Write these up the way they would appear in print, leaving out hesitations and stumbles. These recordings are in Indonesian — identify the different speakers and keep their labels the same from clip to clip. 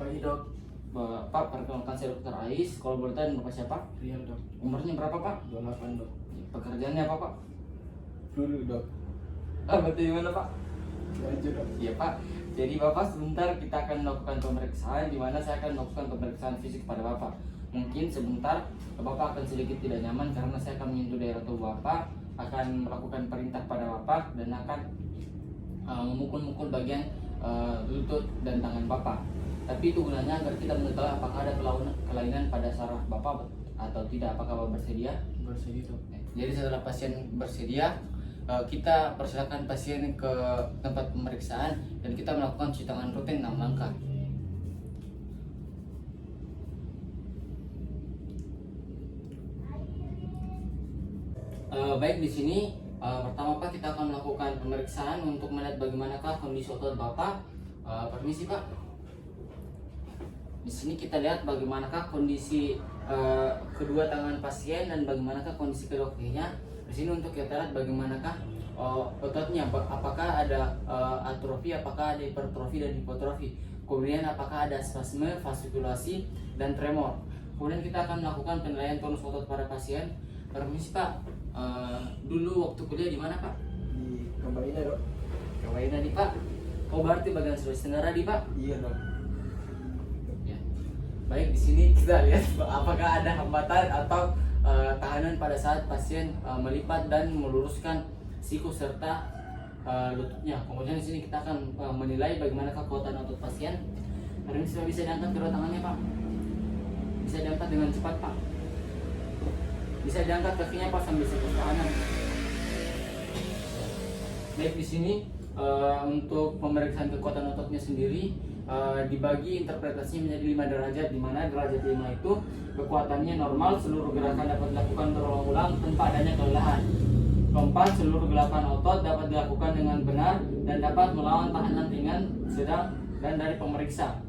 Speaker 1: pagi dok.
Speaker 2: Pak, perkenalkan saya Dokter Ais. Kalau boleh tahu Bapak siapa?
Speaker 1: Rian dok.
Speaker 2: Umurnya berapa Pak?
Speaker 1: 28 dok.
Speaker 2: Pekerjaannya apa Pak?
Speaker 1: Guru dok.
Speaker 2: Betul gimana Pak?
Speaker 1: Aja dok.
Speaker 2: Iya Pak. Jadi Bapak sebentar kita akan melakukan pemeriksaan, di mana saya akan melakukan pemeriksaan fisik pada Bapak. Mungkin sebentar Bapak akan sedikit tidak nyaman karena saya akan menyentuh daerah tubuh Bapak, akan melakukan perintah pada Bapak dan akan memukul-mukul bagian lutut dan tangan Bapak. Tapi itu gunanya agar kita mengetahui apakah ada kelainan pada saraf Bapak atau tidak. Apakah Bapak bersedia?
Speaker 1: Bersedia dok.
Speaker 2: Jadi setelah pasien bersedia, kita persilakan pasien ke tempat pemeriksaan dan kita melakukan cuci tangan rutin 6 langkah. Baik, di sini pertama Pak, kita akan melakukan pemeriksaan untuk melihat bagaimanakah kondisi otot Bapak. Permisi Pak. Di sini kita lihat bagaimanakah kondisi kedua tangan pasien dan bagaimanakah kondisi kedua kakinya. Di sini untuk kita lihat bagaimanakah ototnya, apakah ada atrofi, apakah ada hipertrofi dan hipotrofi. Kemudian apakah ada spasme, faskulasi dan tremor. Kemudian kita akan melakukan penilaian tonus otot pada pasien. Permisi Pak, dulu waktu kuliah di mana Pak?
Speaker 1: Di Kambarina dok.
Speaker 2: Kawaina di Pak. Oh, berarti bagian Sulawesi Tenggara di Pak.
Speaker 1: Iya dok.
Speaker 2: Ya. Baik, di sini kita lihat apakah ada hambatan atau tahanan pada saat pasien melipat dan meluruskan siku serta lututnya. Kemudian di sini kita akan menilai bagaimana kekuatan otot pasien. Hari ini sudah bisa diangkat kedua tangannya Pak. Bisa diangkat dengan cepat Pak. Bisa diangkat kakinya Pak sambil siku kanan. Baik, di sini untuk pemeriksaan kekuatan ototnya sendiri dibagi interpretasinya menjadi 5 derajat, di mana derajat 5 itu kekuatannya normal, seluruh gerakan dapat dilakukan berulang-ulang tanpa adanya kelelahan. Keempat, seluruh gerakan otot dapat dilakukan dengan benar dan dapat melawan tahanan ringan, sedang, dan dari pemeriksa.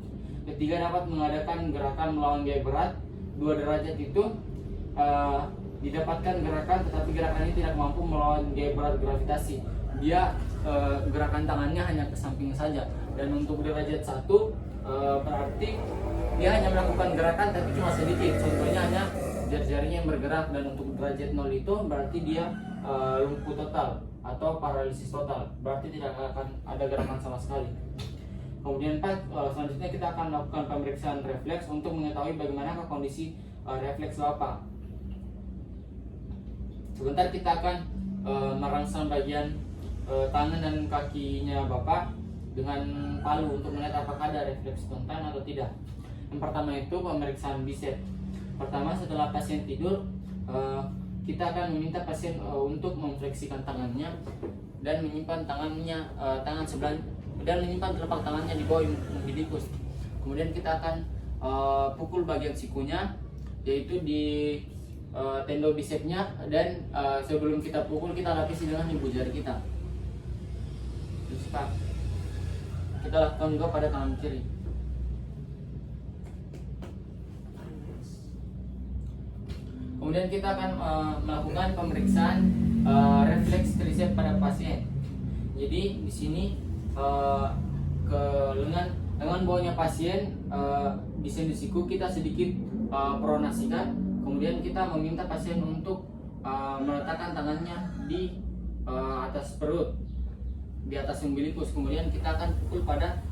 Speaker 2: Ketiga, dapat mengadakan gerakan melawan gaya berat. 2 derajat itu didapatkan gerakan, tetapi gerakan ini tidak mampu melawan gaya berat gravitasi. Dia gerakan tangannya hanya ke samping saja. Dan untuk derajat 1 berarti dia hanya melakukan gerakan tapi cuma sedikit, contohnya hanya jari-jarinya yang bergerak. Dan untuk derajat 0 itu berarti dia lumpuh total atau paralisis total, berarti tidak akan ada gerakan sama sekali. Kemudian Pak, selanjutnya kita akan melakukan pemeriksaan refleks untuk mengetahui bagaimana kondisi refleks Bapak. Sebentar kita akan merangsang bagian tangan dan kakinya Bapak dengan palu untuk melihat apakah ada refleks spontan atau tidak. Yang pertama itu pemeriksaan bicep. Pertama, setelah pasien tidur, kita akan meminta pasien untuk memfleksikan tangannya dan menyimpan tangannya tangan sebelah dan menyimpan telapak tangannya di bawah umbilikus. Kemudian kita akan pukul bagian sikunya, yaitu di tendo bicepnya, dan sebelum kita pukul kita lapisi dengan ibu jari kita. Terus Pak, kita lakukan juga pada tangan kiri. Kemudian kita akan melakukan pemeriksaan refleks tricep pada pasien. Jadi di sini ke lengan bawahnya pasien di sendi siku kita sedikit pronasikan. Kemudian kita meminta pasien untuk meletakkan tangannya di atas perut, di atas umbilikus. Kemudian kita akan pukul pada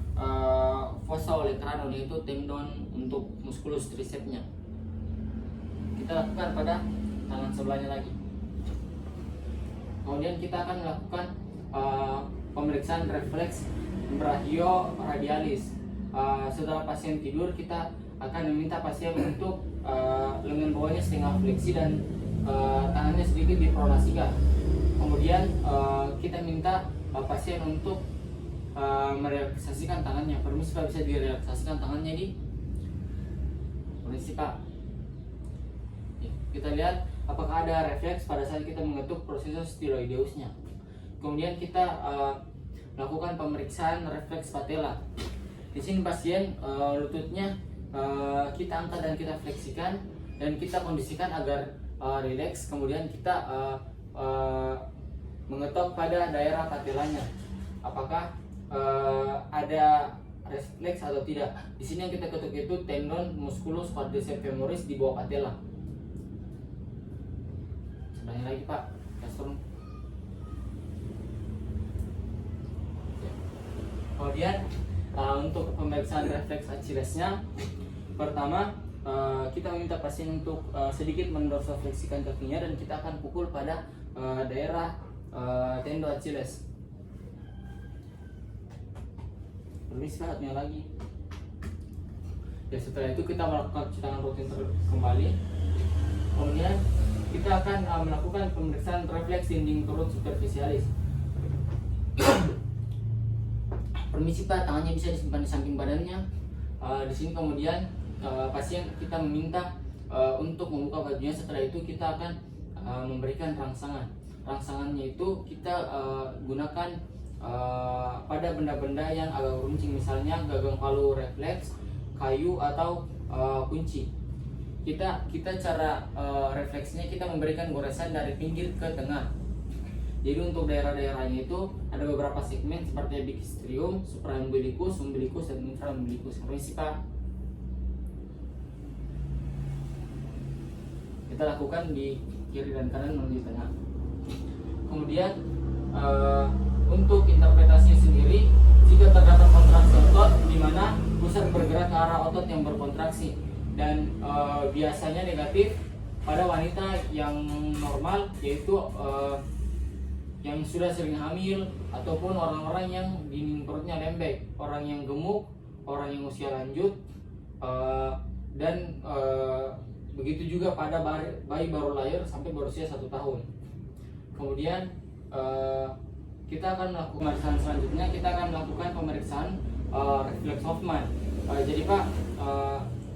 Speaker 2: fossa olecranon, yaitu tendon untuk musculus tricepsnya. Kita lakukan pada tangan sebelahnya lagi. Kemudian kita akan melakukan pemeriksaan refleks brachioradialis. Setelah pasien tidur, kita akan meminta pasien untuk lengan bawahnya setengah fleksi dan tangannya sedikit dipronasikan. Kemudian kita minta pasien untuk merelaksasikan tangannya. Permisi Pak, bisa direlaksasikan tangannya di permisi Pak. Kita lihat apakah ada refleks pada saat kita mengetuk prosesus styloideusnya. Kemudian kita lakukan pemeriksaan refleks patella. Di sini pasien lututnya kita angkat dan kita fleksikan dan kita kondisikan agar rileks. Kemudian kita mengetok pada daerah patellanya. Apakah ada refleks atau tidak. Di sini yang kita ketuk itu tendon musculus quadriceps femoris di bawah patella. Sebelahnya lagi Pak, Castrum. Kemudian untuk pemeriksaan refleks Achillesnya, pertama kita meminta pasien untuk sedikit mendorsofleksikan kakinya dan kita akan pukul pada daerah tendon Achilles. Permisi satunya lagi. Ya, setelah itu kita melakukan cuci tangan rutin kembali. Kemudian kita akan melakukan pemeriksaan refleks dinding turun superficialis. Permisi Pak, tangannya bisa disimpan di samping badannya. Di sini kemudian pasien kita meminta untuk membuka bajunya. Setelah itu kita akan memberikan rangsangan. Rangsangannya itu kita gunakan pada benda-benda yang agak runcing, misalnya gagang palu refleks, kayu atau kunci. Kita cara refleksnya kita memberikan goresan dari pinggir ke tengah. Jadi untuk daerah-daerahnya itu ada beberapa segmen seperti epigastrium, supraumbilicus, umbilicus, dan infraumbilicus. Permisi Pak. Kita lakukan di kiri dan kanan menuju tengah. Kemudian untuk interpretasinya sendiri, jika terdapat kontraksi otot di mana pusat bergerak ke arah otot yang berkontraksi dan biasanya negatif pada wanita yang normal, yaitu yang sudah sering hamil ataupun orang-orang yang dinding perutnya lembek, orang yang gemuk, orang yang usia lanjut, dan begitu juga pada bayi baru lahir sampai berusia 1 tahun. Kemudian kita akan melakukan pemeriksaan selanjutnya. Kita akan melakukan pemeriksaan refleks Hoffman. Jadi Pak,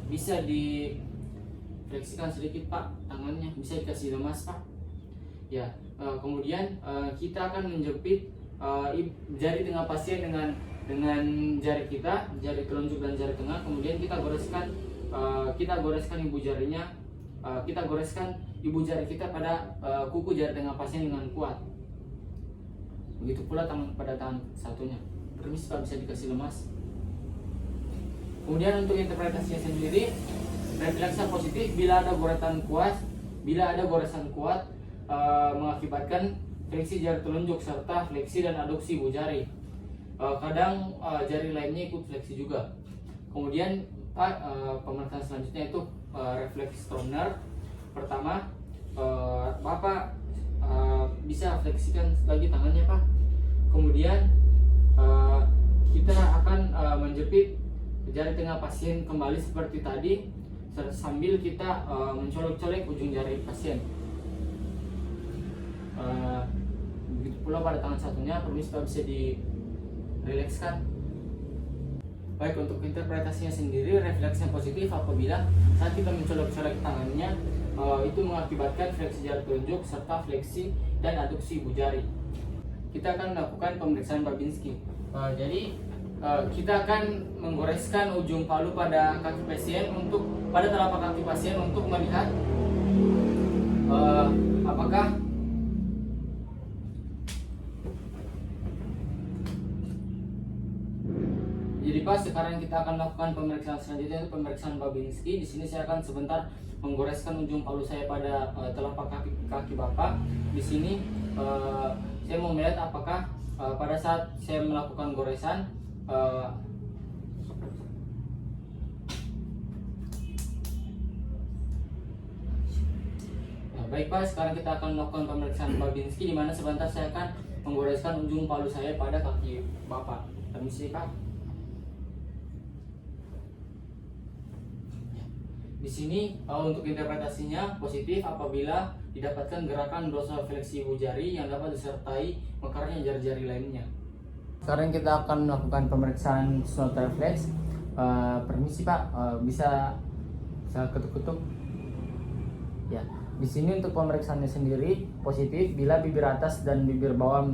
Speaker 2: bisa difleksikan sedikit Pak tangannya, bisa dikasih lemas Pak. Ya, kemudian kita akan menjepit jari tengah pasien dengan jari kita, jari telunjuk dan jari tengah. Kemudian kita goreskan ibu jarinya, kita goreskan ibu jari kita pada kuku jari tengah pasien dengan kuat. Begitu pula pada tangan satunya. Permisi Pak, bisa dikasih lemas. Kemudian untuk interpretasinya sendiri, refleksnya positif bila ada goresan kuat mengakibatkan fleksi jari telunjuk serta fleksi dan aduksi ibu jari. Kadang jari lainnya ikut fleksi juga. Kemudian Pak, pemeriksaan selanjutnya itu refleks Stroner. Pertama, Bapak bisa fleksikan lagi tangannya Pak. Kemudian kita akan menjepit jari tengah pasien kembali seperti tadi sambil kita mencolek-colek ujung jari pasien. Begitu pula pada tangan satunya, permisi Pak, bisa dirilekskan. Baik, untuk interpretasinya sendiri, refleksnya positif apabila saat kita mencolek-colek tangannya itu mengakibatkan fleksi jari telunjuk serta fleksi dan aduksi ibu jari. Kita akan melakukan pemeriksaan Babinski. Jadi kita akan menggoreskan ujung palu pada kaki pasien pada telapak kaki pasien untuk melihat apakah Jadi Pak, sekarang kita akan melakukan pemeriksaan selanjutnya, itu pemeriksaan Babinski. Di sini saya akan sebentar menggoreskan ujung palu saya pada telapak kaki Bapak. Di sini saya mau melihat apakah pada saat saya melakukan goresan baik Pak, sekarang kita akan melakukan pemeriksaan Babinski, di mana sebentar saya akan menggoreskan ujung palu saya pada kaki Bapak. Permisi Pak. Di sini untuk interpretasinya positif apabila didapatkan gerakan dorsofleksi ibu jari yang dapat disertai mekarnya jari-jari lainnya. Sekarang kita akan melakukan pemeriksaan snout reflex. Permisi Pak, bisa saya ketuk-ketuk. Ya, di sini untuk pemeriksaannya sendiri positif bila bibir atas dan bibir bawah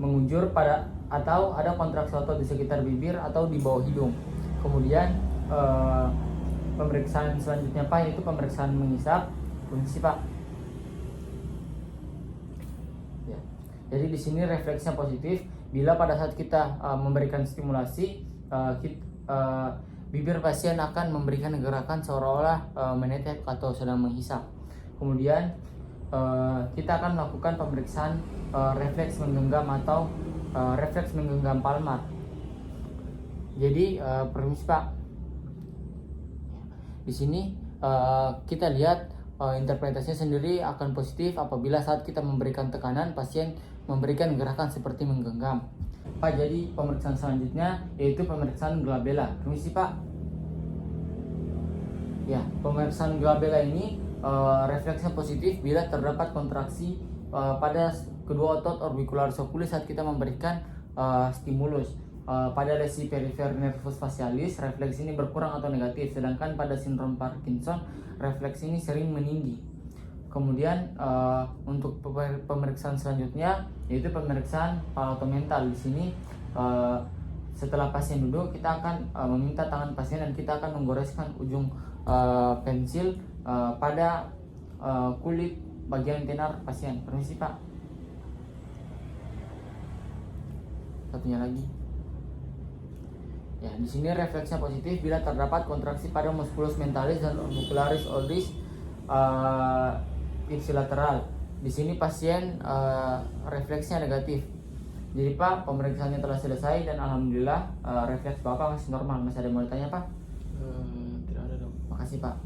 Speaker 2: mengunjur pada atau ada kontraksi otot di sekitar bibir atau di bawah hidung. Kemudian pemeriksaan selanjutnya Pak, yaitu pemeriksaan mengisap. Permisi Pak. Ya. Jadi di sini refleksnya positif bila pada saat kita memberikan stimulasi, bibir pasien akan memberikan gerakan seolah-olah menetek atau sedang menghisap. Kemudian kita akan melakukan pemeriksaan refleks menggenggam atau refleks menggenggam palmar. Jadi permisi Pak, di sini kita lihat interpretasinya sendiri akan positif apabila saat kita memberikan tekanan, pasien memberikan gerakan seperti menggenggam. Pak, jadi pemeriksaan selanjutnya yaitu pemeriksaan glabella. Permisi Pak. Ya, pemeriksaan glabella ini refleksnya positif bila terdapat kontraksi pada kedua otot orbicularis oculi saat kita memberikan stimulus. Pada lesi perifer nervus facialis, refleks ini berkurang atau negatif, sedangkan pada sindrom Parkinson, refleks ini sering meninggi. Kemudian untuk pemeriksaan selanjutnya yaitu pemeriksaan palatomental. Di sini setelah pasien duduk, kita akan meminta tangan pasien dan kita akan menggoreskan ujung pensil pada kulit bagian tenar pasien. Permisi Pak. Satunya lagi. Ya, di sini refleksnya positif bila terdapat kontraksi pada musculus mentalis dan orbicularis orbis ipsilateral. Di sini pasien refleksnya negatif. Jadi Pak, pemeriksaannya telah selesai dan alhamdulillah refleks Bapak masih normal. Masih ada yang mau ditanya Pak?
Speaker 1: Tidak ada dok.
Speaker 2: Makasih Pak.